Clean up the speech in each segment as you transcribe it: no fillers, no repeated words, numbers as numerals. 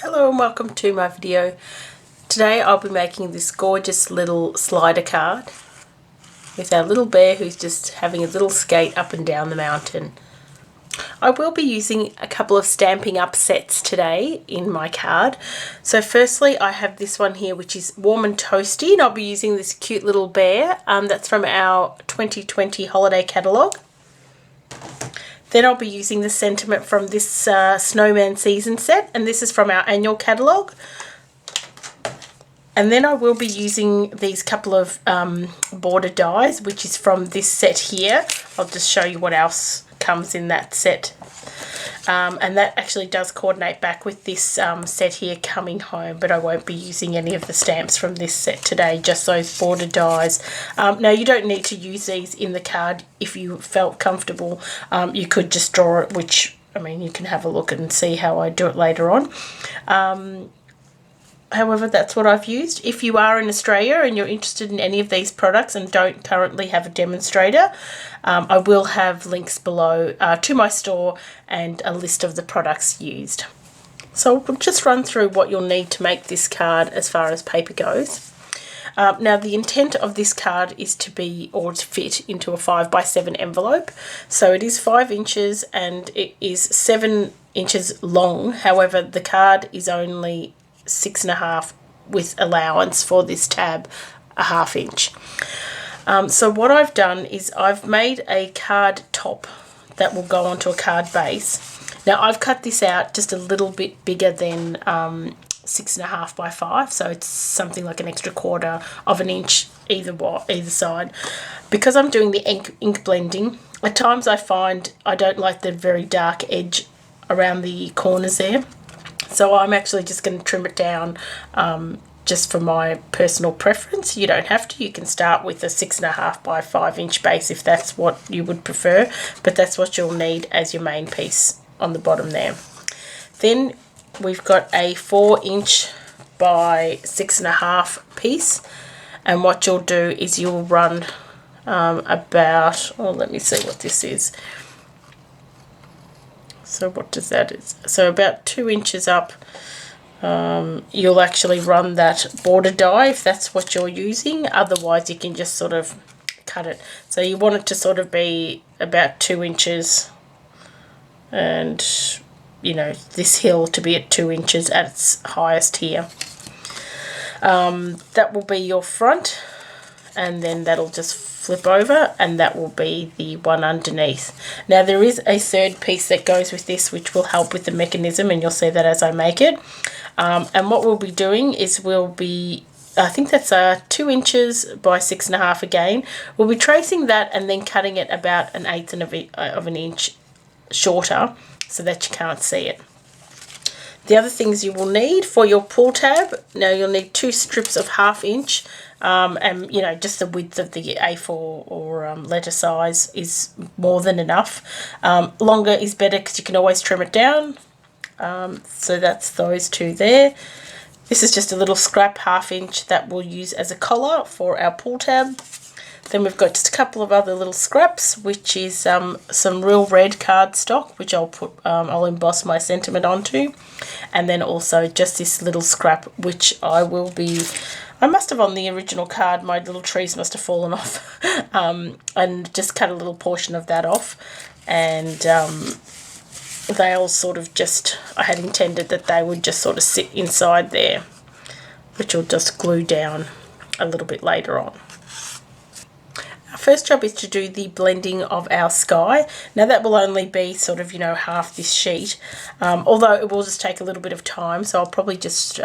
Hello and welcome to my video. Today I'll be making this gorgeous little slider card with our little bear who's just having a little skate up and down the mountain. I will be using a couple of Stampin' Up sets today in my card. So firstly I have this one here which is warm and toasty, and I'll be using this cute little bear that's from our 2020 holiday catalogue. Then I'll be using the sentiment from this Snowman season set, and this is from our annual catalogue. And then I will be using these couple of border dies, which is from this set here. I'll just show you what else comes in that set. And that actually does coordinate back with this set here, Coming Home, but I won't be using any of the stamps from this set today, just those border dies. Now, you don't need to use these in the card if you felt comfortable. You could just draw it, which, I mean, you can have a look and see how I do it later on. However, that's what I've used. If you are in Australia and you're interested in any of these products and don't currently have a demonstrator, I will have links below to my store and a list of the products used. So we'll just run through what you'll need to make this card as far as paper goes. Now, the intent of this card is to be, or to fit into a 5x7 envelope. So it is 5 inches and it is 7 inches long. However, the card is only 6.5 with allowance for this tab, a 1/2 inch. So what I've done is I've made a card top that will go onto a card base. Now I've cut this out just a little bit bigger than 6.5 by 5, so it's something like an extra 1/4 of an inch either side. Because I'm doing the ink blending, at times I find I don't like the very dark edge around the corners there. So I'm actually just going to trim it down just for my personal preference. You don't have to. You can start with a 6.5 by 5 inch base if that's what you would prefer, but that's what you'll need as your main piece on the bottom there. Then we've got a 4 inch by 6.5 piece, and what you'll do is you'll run about, oh, let me see what this is. So what does that is? So about 2 inches up, you'll actually run that border die if that's what you're using. Otherwise, you can just sort of cut it. So you want it to sort of be about 2 inches, and you know, this hill to be at 2 inches at its highest here. That will be your front, and then that'll just flip over, and that will be the one underneath. Now there is a third piece that goes with this which will help with the mechanism, and you'll see that as I make it. And what we'll be doing is we'll be, I think that's 2 inches by 6.5 again. We'll be tracing that and then cutting it about 1/8 of an inch shorter so that you can't see it. The other things you will need for your pull tab, now you'll need 2 strips of 1/2 inch, and you know, just the width of the A4 or letter size is more than enough. Longer is better because you can always trim it down. So that's those 2 there. This is just a little scrap 1/2 inch that we'll use as a collar for our pull tab. Then we've got just a couple of other little scraps, which is some real red cardstock, which I'll emboss my sentiment onto, and then also just this little scrap, which I must have on the original card, my little trees must have fallen off, and just cut a little portion of that off, and they all sort of just, I had intended that they would just sort of sit inside there, which will just glue down a little bit later on. Our first job is to do the blending of our sky. Now that will only be sort of, you know, half this sheet, although it will just take a little bit of time, so I'll probably just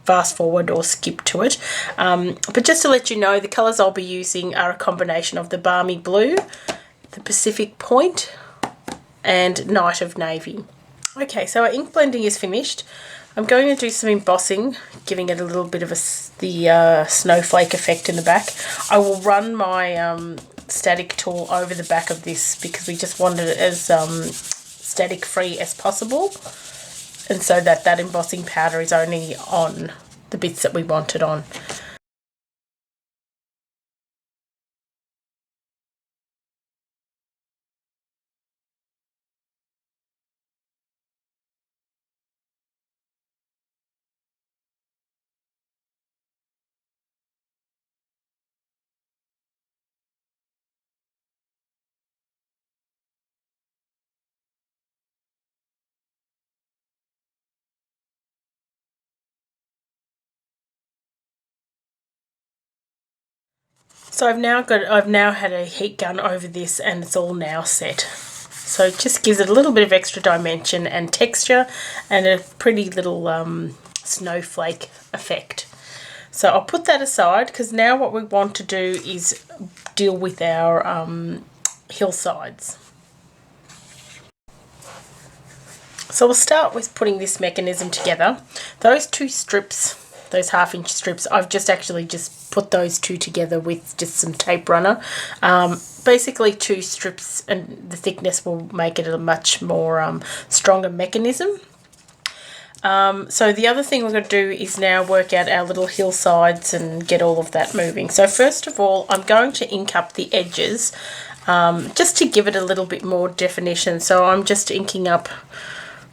fast forward or skip to it. But just to let you know, the colours I'll be using are a combination of the Balmy Blue, the Pacific Point, and Night of Navy. Okay, so our ink blending is finished. I'm going to do some embossing, giving it a little bit of the snowflake effect in the back. I will run my static tool over the back of this because we just wanted it as static free as possible, and so that embossing powder is only on the bits that we want it on. So I've now had a heat gun over this, and it's all now set. So it just gives it a little bit of extra dimension and texture and a pretty little snowflake effect. So I'll put that aside, because now what we want to do is deal with our hillsides. So we'll start with putting this mechanism together. Those two strips, those 1/2 inch strips, I've just put those two together with just some tape runner. Basically 2 strips, and the thickness will make it a much more stronger mechanism. So the other thing we're going to do is now work out our little hillsides and get all of that moving. So first of all, I'm going to ink up the edges just to give it a little bit more definition. So I'm just inking up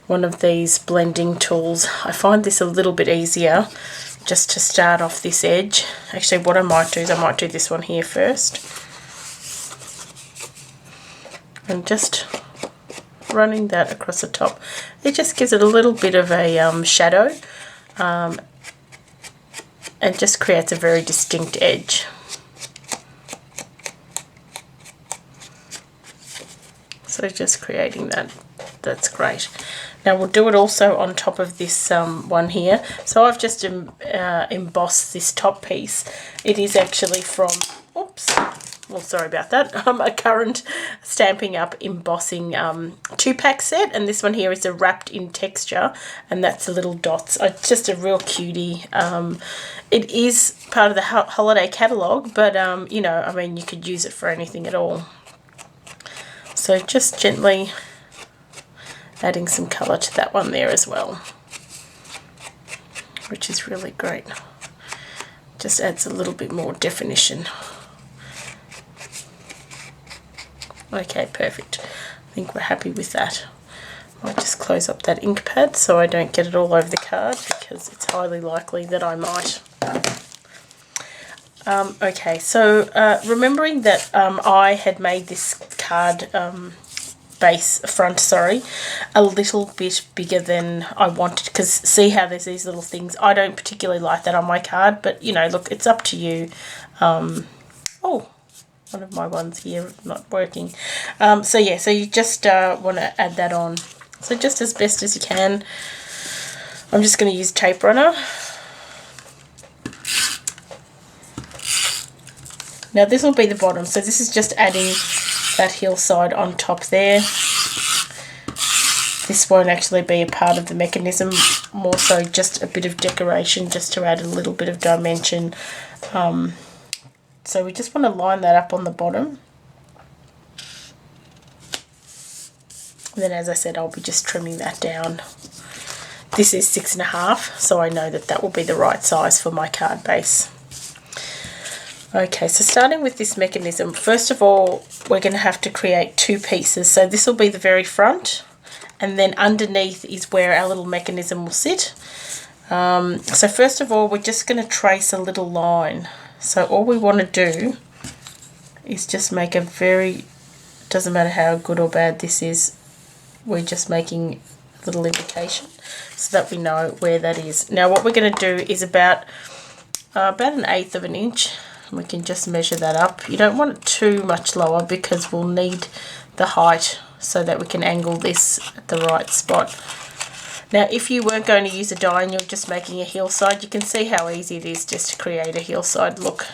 one of these blending tools. I find this a little bit easier just to start off this edge. Actually, what I might do is I might do this one here first. And just running that across the top. It just gives it a little bit of a shadow and just creates a very distinct edge. So just creating that, that's great. Now we'll do it also on top of this one here. So I've just embossed this top piece. It is actually from, oops, well, sorry about that, a current Stamping Up embossing 2-pack set, and this one here is a wrapped in texture, and that's the little dots. It's just a real cutie. It is part of the holiday catalogue, but you know, I mean, you could use it for anything at all. So just gently adding some colour to that one there as well, which is really great. Just adds a little bit more definition. Okay, perfect. I think we're happy with that. I'll just close up that ink pad so I don't get it all over the card, because it's highly likely that I might. Okay, so remembering that I had made this card front, a little bit bigger than I wanted, because see how there's these little things. I don't particularly like that on my card, but you know, look, it's up to you. Oh, one of my ones here not working. So yeah, so you just want to add that on. So just as best as you can. I'm just going to use tape runner. Now this will be the bottom, so this is just adding that hillside on top there. This won't actually be a part of the mechanism, more so just a bit of decoration, just to add a little bit of dimension. So we just want to line that up on the bottom. And then, as I said, I'll be just trimming that down. This is 6.5, so I know that that will be the right size for my card base. Okay, so starting with this mechanism, first of all, we're going to have to create 2 pieces. So this will be the very front, and then underneath is where our little mechanism will sit. So first of all, we're just going to trace a little line. So all we want to do is just make a very, doesn't matter how good or bad this is, we're just making a little indication so that we know where that is. Now what we're going to do is about 1/8 of an inch. We can just measure that up. You don't want it too much lower, because we'll need the height so that we can angle this at the right spot. Now, if you weren't going to use a die and you're just making a hillside, you can see how easy it is just to create a hillside look.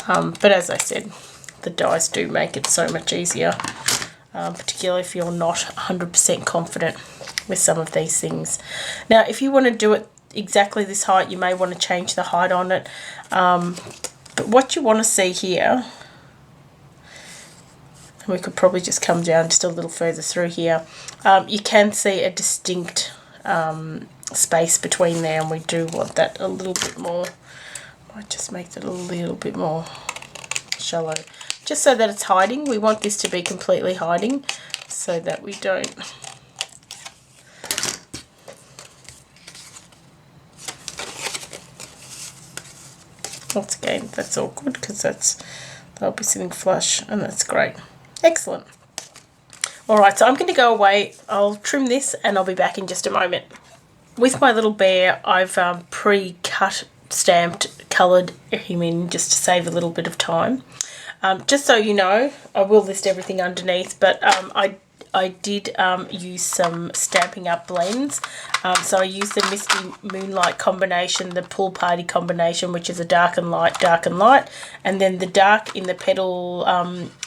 But as I said, the dies do make it so much easier, particularly if you're not 100% confident with some of these things. Now, if you want to do it exactly this height, you may want to change the height on it. But what you want to see here, and we could probably just come down just a little further through here, you can see a distinct space between there, and we do want that a little bit more. Might just make that a little bit more shallow, just so that it's hiding. We want this to be completely hiding so that we don't once again, that's all good, because they'll be sitting flush, and that's great. Excellent. Alright, so I'm going to go away. I'll trim this and I'll be back in just a moment. With my little bear, I've pre-cut stamped, coloured him in just to save a little bit of time. Just so you know, I will list everything underneath, but I did use some Stampin' Up blends. So I used the Misty Moonlight combination, the Pool Party combination, which is a dark and light, and then the dark in the petal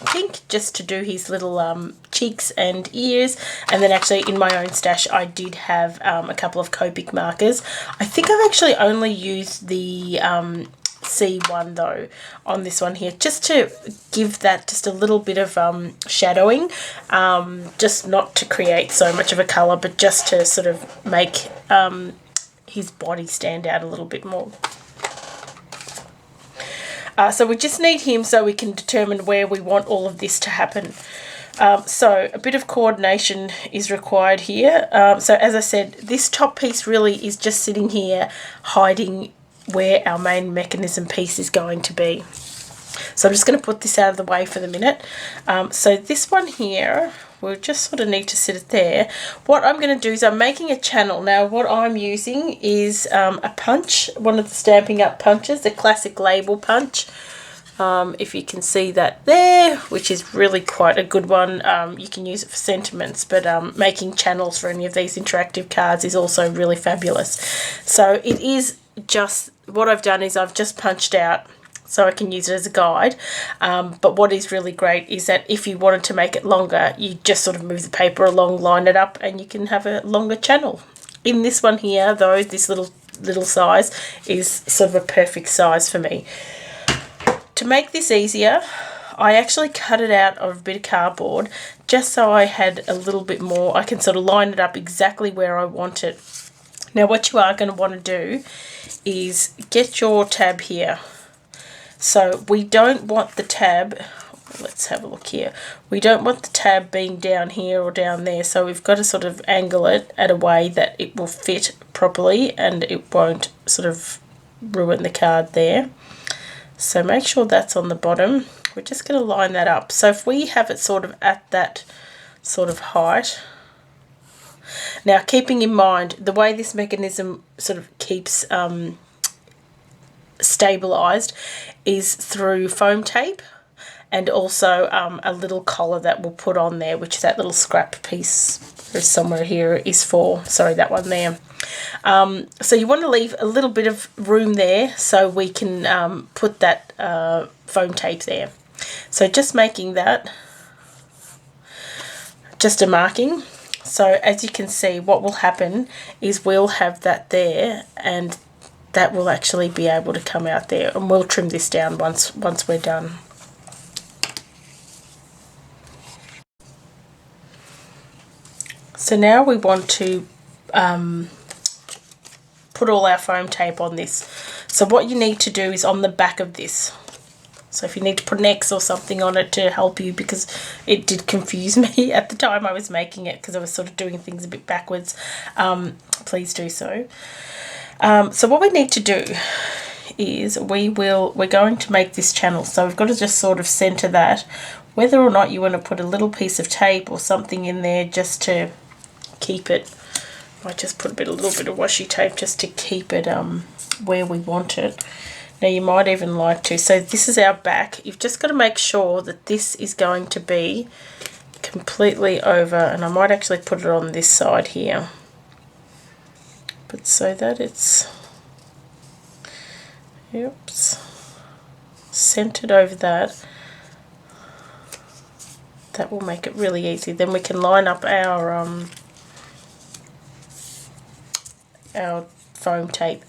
pink, just to do his little cheeks and ears. And then actually in my own stash I did have a couple of Copic markers. I think I've actually only used the C1 though on this one here, just to give that just a little bit of shadowing, just not to create so much of a colour, but just to sort of make his body stand out a little bit more. So we just need him so we can determine where we want all of this to happen. So a bit of coordination is required here. So as I said, this top piece really is just sitting here hiding where our main mechanism piece is going to be. So I'm just going to put this out of the way for the minute. So this one here, we'll just sort of need to sit it there. What I'm going to do is I'm making a channel. Now what I'm using is a punch, one of the Stampin' Up punches, the classic label punch. If you can see that there, which is really quite a good one. You can use it for sentiments, but making channels for any of these interactive cards is also really fabulous. So it is just, what I've done is I've just punched out so I can use it as a guide. But what is really great is that if you wanted to make it longer, you just sort of move the paper along, line it up, and you can have a longer channel. In this one here, though, this little size is sort of a perfect size for me. To make this easier, I actually cut it out of a bit of cardboard just so I had a little bit more. I can sort of line it up exactly where I want it. Now what you are going to want to do is get your tab here. So we don't want the tab, let's have a look here. We don't want the tab being down here or down there. So we've got to sort of angle it at a way that it will fit properly and it won't sort of ruin the card there. So make sure that's on the bottom. We're just going to line that up. So if we have it sort of at that sort of height. Now keeping in mind the way this mechanism sort of keeps stabilized is through foam tape, and also a little collar that we'll put on there, which that little scrap piece there's somewhere here is for. Sorry, that one there. So you want to leave a little bit of room there so we can put that foam tape there. So just making that just a marking. So as you can see, what will happen is we'll have that there, and that will actually be able to come out there, and we'll trim this down once we're done. So now we want to put all our foam tape on this. So what you need to do is on the back of this. So if you need to put an X or something on it to help you, because it did confuse me at the time I was making it because I was sort of doing things a bit backwards, please do so. So what we need to do is we're going to make this channel. So we've got to just sort of center that. Whether or not you want to put a little piece of tape or something in there just to keep it, I just put a little bit of washi tape just to keep it where we want it. Now you might even like to, so this is our back. You've just got to make sure that this is going to be completely over, and I might actually put it on this side here. But so that it's, oops, centered over that. That will make it really easy. Then we can line up our foam tape.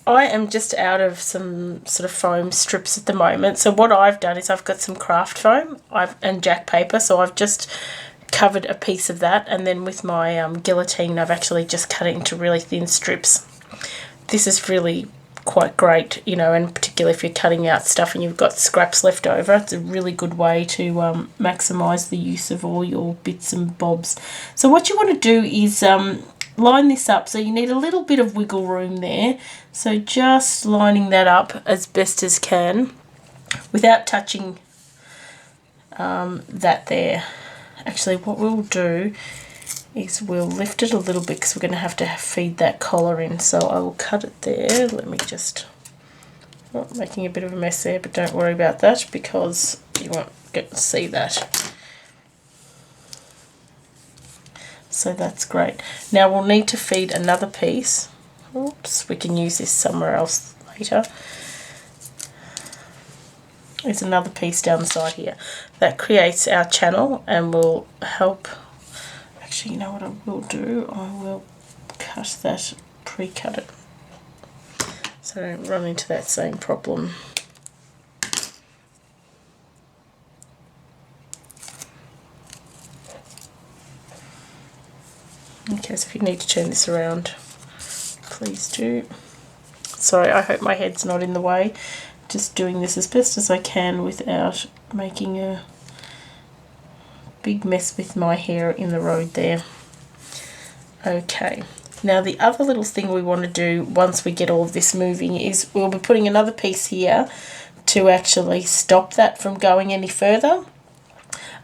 I am just out of some sort of foam strips at the moment. So what I've done is I've got some craft foam and jack paper. So I've just covered a piece of that, and then with my guillotine I've actually just cut it into really thin strips. This is really quite great, you know, and particularly if you're cutting out stuff and you've got scraps left over, it's a really good way to maximize the use of all your bits and bobs. So what you want to do is line this up. So you need a little bit of wiggle room there, so just lining that up as best as can without touching that there. Actually what we'll do is we'll lift it a little bit because we're going to have to feed that collar in. So I will cut it there. Let me just, oh, making a bit of a mess there, but don't worry about that because you won't get to see that. So that's great. Now we'll need to feed another piece. Oops, we can use this somewhere else later. There's another piece down the side here. That creates our channel and will help. Actually, you know what I will do? I will cut that, pre-cut it, so I don't run into that same problem. Okay, so if you need to turn this around, please do. Sorry, I hope my head's not in the way. Just doing this as best as I can without making a big mess with my hair in the road there. Okay, now the other little thing we want to do once we get all of this moving is we'll be putting another piece here to actually stop that from going any further.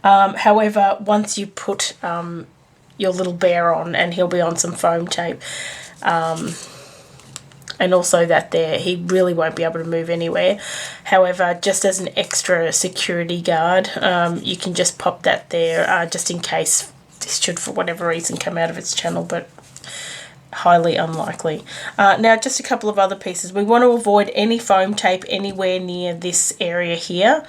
However, once you put your little bear on, and he'll be on some foam tape, and also that there, he really won't be able to move anywhere. However, just as an extra security guard, you can just pop that there, just in case this should for whatever reason come out of its channel, but highly unlikely. Now just a couple of other pieces. We want to avoid any foam tape anywhere near this area here.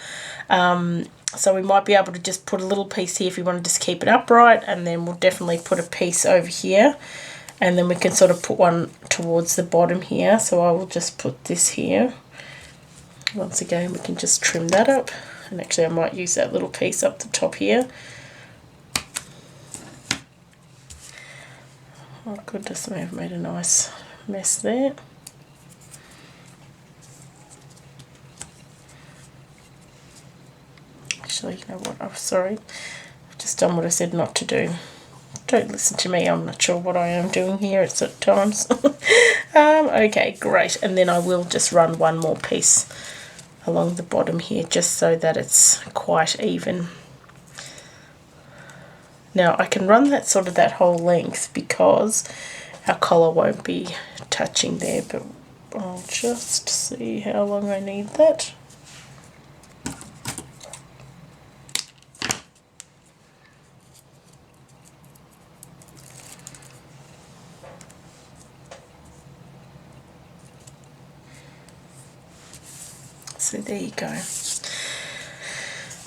So we might be able to just put a little piece here if you want to just keep it upright, and then we'll definitely put a piece over here. And then we can sort of put one towards the bottom here. So I will just put this here. Once again, we can just trim that up. And actually I might use that little piece up the top here. Oh goodness, I may have made a nice mess there. Actually, you know what, I'm sorry. I've just done what I said not to do. Don't listen to me, I'm not sure what I am doing here at certain times. Okay, great. And then I will just run one more piece along the bottom here just so that it's quite even. Now I can run that sort of that whole length because our collar won't be touching there, but I'll just see how long I need that. So there you go.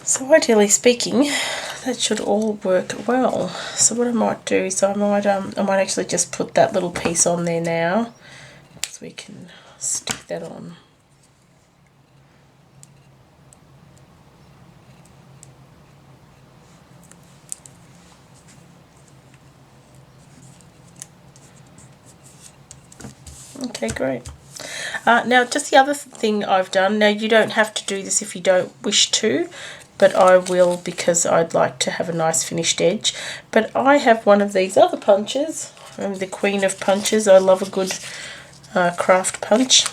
So ideally speaking, that should all work well. So what I might do is I might actually just put that little piece on there now, so we can stick that on. Okay, great. Now just the other thing I've done, now you don't have to do this if you don't wish to, but I will because I'd like to have a nice finished edge. But I have one of these other punches. I'm the queen of punches. I love a good craft punch.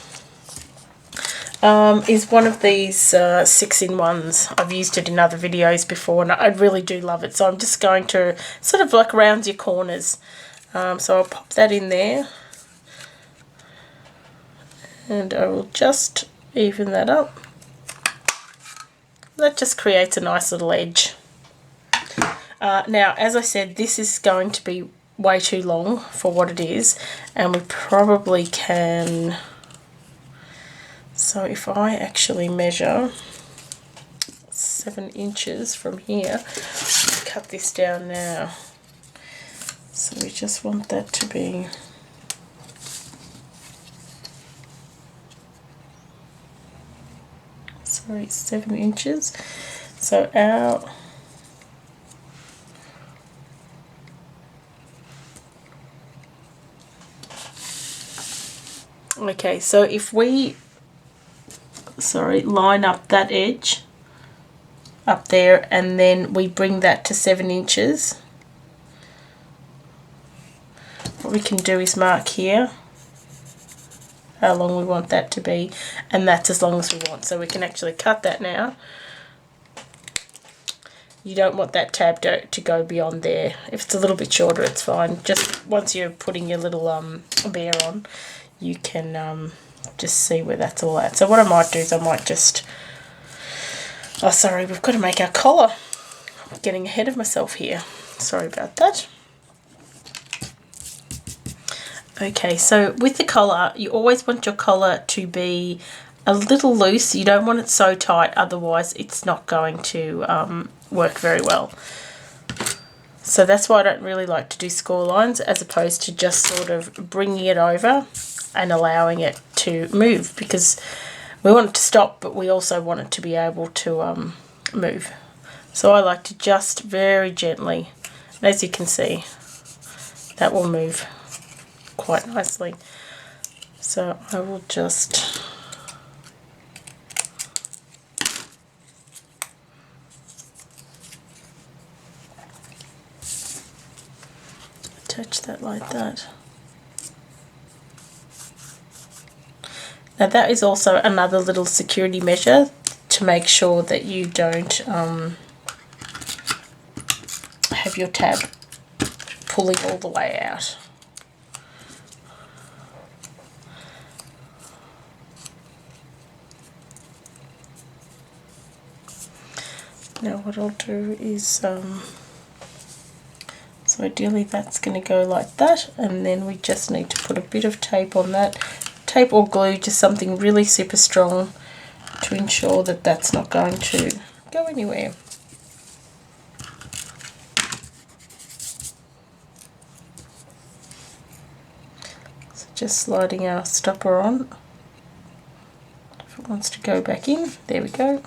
Is one of these 6-in-1s. I've used it in other videos before and I really do love it. So I'm just going to sort of like round your corners. So I'll pop that in there. And I will just even that up. That just creates a nice little edge. Now, as I said, this is going to be way too long for what it is, and we probably can. So if I actually measure 7 inches from here, cut this down now. So we just want that to be. Sorry, 7 inches. So our okay, so if we line up that edge up there and then we bring that to 7 inches, what we can do is mark here how long we want that to be, and that's as long as we want. So we can actually cut that now, You don't want that tab to go beyond there. If it's a little bit shorter, it's fine. Just once you're putting your little bear on, you can just see where that's all at. So what I might do is I might just... Oh, sorry, we've got to make our collar. I'm getting ahead of myself here. Sorry about that. Okay, so with the collar, you always want your collar to be a little loose. You don't want it so tight, otherwise it's not going to work very well. So that's why I don't really like to do score lines, as opposed to just sort of bringing it over and allowing it to move, because we want it to stop, but we also want it to be able to move. So I like to just very gently, and as you can see, that will move quite nicely. So I will just attach that like that. Now that is also another little security measure to make sure that you don't have your tab pulling all the way out. Now what I'll do is, so ideally that's going to go like that, and then we just need to put a bit of tape on that. Tape or glue, just something really super strong to ensure that that's not going to go anywhere. So just sliding our stopper on. If it wants to go back in, there we go.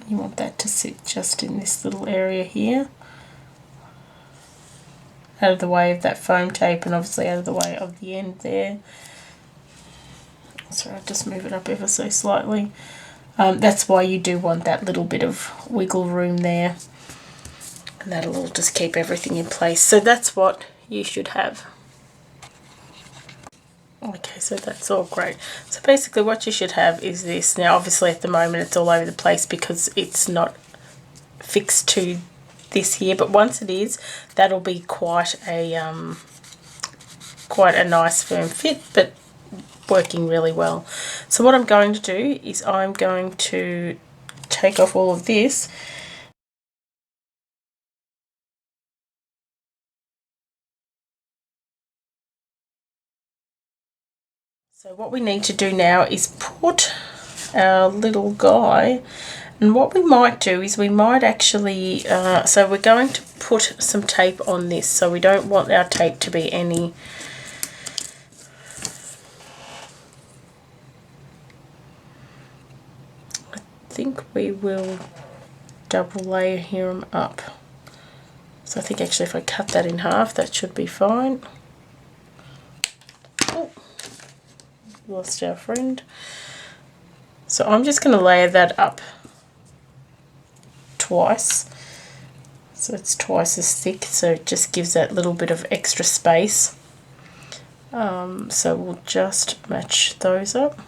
You want that to sit just in this little area here, out of the way of that foam tape, and obviously out of the way of the end there. So I'll just move it up ever so slightly. That's why you do want that little bit of wiggle room there, and that'll just keep everything in place. So that's what you should have. Okay, so that's all great. So basically what you should have is this. Now obviously at the moment it's all over the place because it's not fixed to this here, but once it is, that'll be quite a nice firm fit, but working really well. So what I'm going to do is I'm going to take off all of this. So what we need to do now is put our little guy, and what we might do is we might actually, so we're going to put some tape on this, so we don't want our tape to be any, I think we will double layer him up. So I think actually if I cut that in half, that should be fine. Oh, lost our friend. So I'm just going to layer that up twice, so it's twice as thick, so it just gives that little bit of extra space. So we'll just match those up,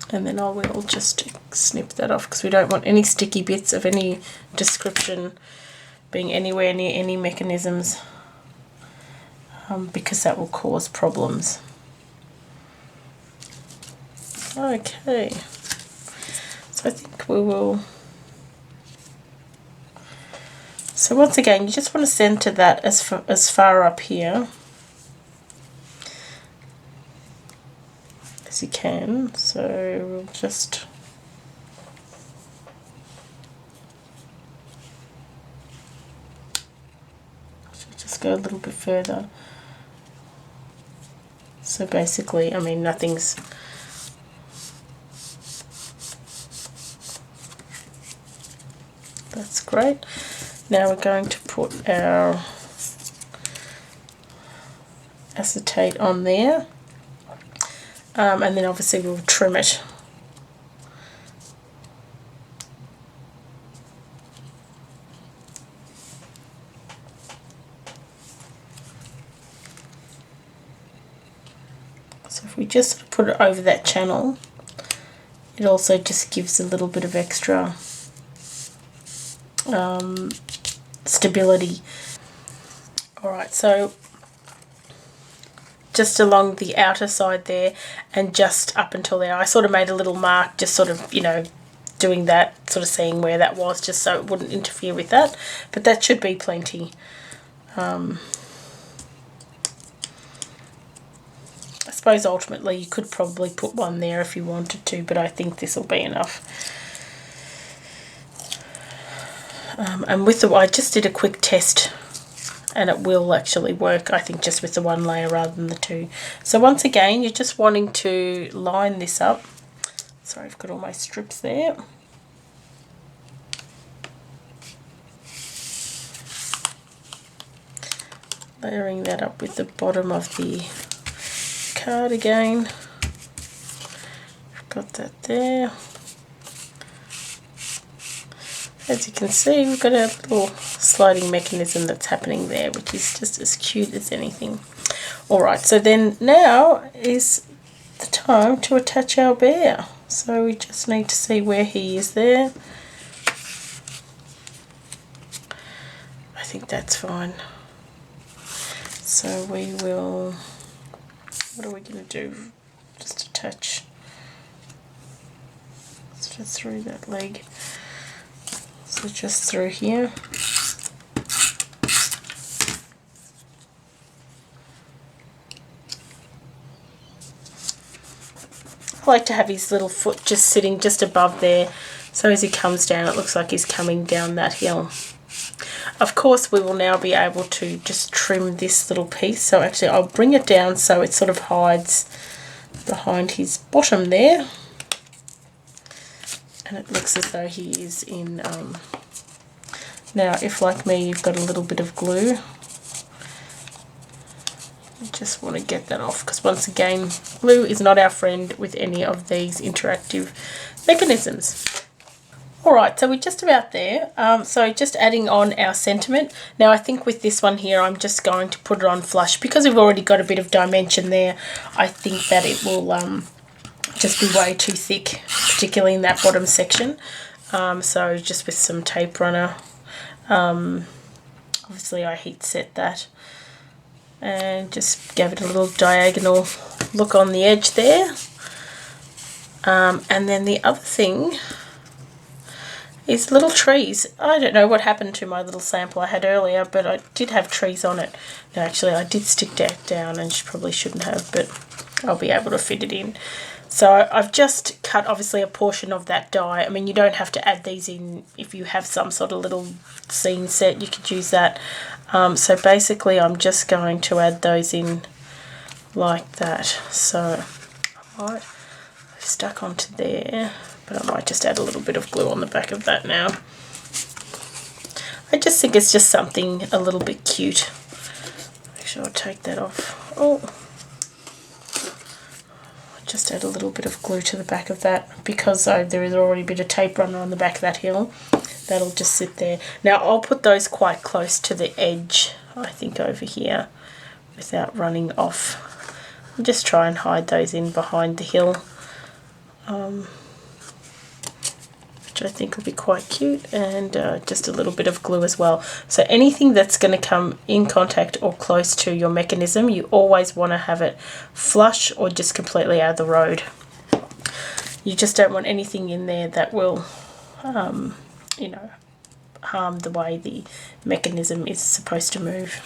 and then I will just snip that off because we don't want any sticky bits of any description being anywhere near any mechanisms, because that will cause problems. Okay, so I think we will. So once again, you just want to center that as far up here as you can. So we'll just go a little bit further. So basically, I mean, nothing's that's great. Now we're going to put our acetate on there, and then obviously we'll trim it. So if we just sort of put it over that channel, it also just gives a little bit of extra stability. Alright, so just along the outer side there and just up until there, I sort of made a little mark, just sort of, you know, doing that, sort of seeing where that was, just so it wouldn't interfere with that, but that should be plenty. I suppose ultimately you could probably put one there if you wanted to, but I think this will be enough. And with the, I just did a quick test and it will actually work, I think, just with the one layer rather than the two. So once again, you're just wanting to line this up. Sorry, I've got all my strips there. Layering that up with the bottom of the card again. Got that there. As you can see, we've got a little sliding mechanism that's happening there, which is just as cute as anything. Alright, so then now is the time to attach our bear. So we just need to see where he is there. I think that's fine. So we will, what are we going to do? Just attach sort of through that leg. So just through here. I like to have his little foot just sitting just above there, so as he comes down it looks like he's coming down that hill. Of course we will now be able to just trim this little piece, so actually I'll bring it down so it sort of hides behind his bottom there. And it looks as though he is in, now if like me you've got a little bit of glue, you just want to get that off, because once again glue is not our friend with any of these interactive mechanisms. Alright, so we're just about there. So just adding on our sentiment. Now I think with this one here I'm just going to put it on flush, because we've already got a bit of dimension there. I think that it will just be way too thick, particularly in that bottom section. So just with some tape runner, obviously I heat set that and just gave it a little diagonal look on the edge there. And then the other thing is little trees. I don't know what happened to my little sample I had earlier, but I did have trees on it. No, actually I did stick that down and probably shouldn't have, but I'll be able to fit it in. So I've just cut obviously a portion of that die. I mean, you don't have to add these in. If you have some sort of little scene set, you could use that. So basically I'm just going to add those in like that. So I might have stuck onto there, but I might just add a little bit of glue on the back of that now. I just think it's just something a little bit cute. Actually, I'll take that off. Oh. Just add a little bit of glue to the back of that, because there is already a bit of tape runner on the back of that hill. That'll just sit there. Now I'll put those quite close to the edge, I think, over here, without running off. I'll just try and hide those in behind the hill, which I think will be quite cute, and just a little bit of glue as well. So anything that's going to come in contact or close to your mechanism, you always want to have it flush or just completely out of the road. You just don't want anything in there that will, you know, harm the way the mechanism is supposed to move.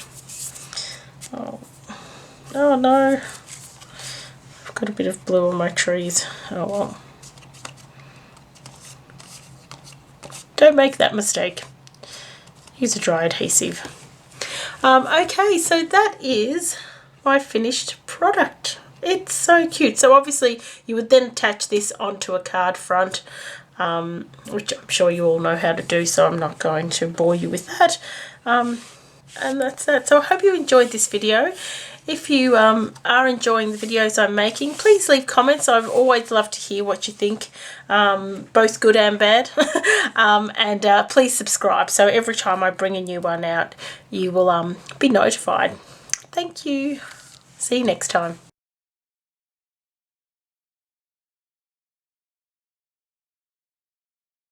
Oh no, I've got a bit of blue on my trees. Oh well. Don't make that mistake. Use a dry adhesive. Okay, so that is my finished product. It's so cute. So obviously you would then attach this onto a card front, which I'm sure you all know how to do, so I'm not going to bore you with that. And that's that. So I hope you enjoyed this video. If you are enjoying the videos I'm making, please leave comments. I've always loved to hear what you think, both good and bad. And please subscribe, so every time I bring a new one out, you will be notified. Thank you. See you next time.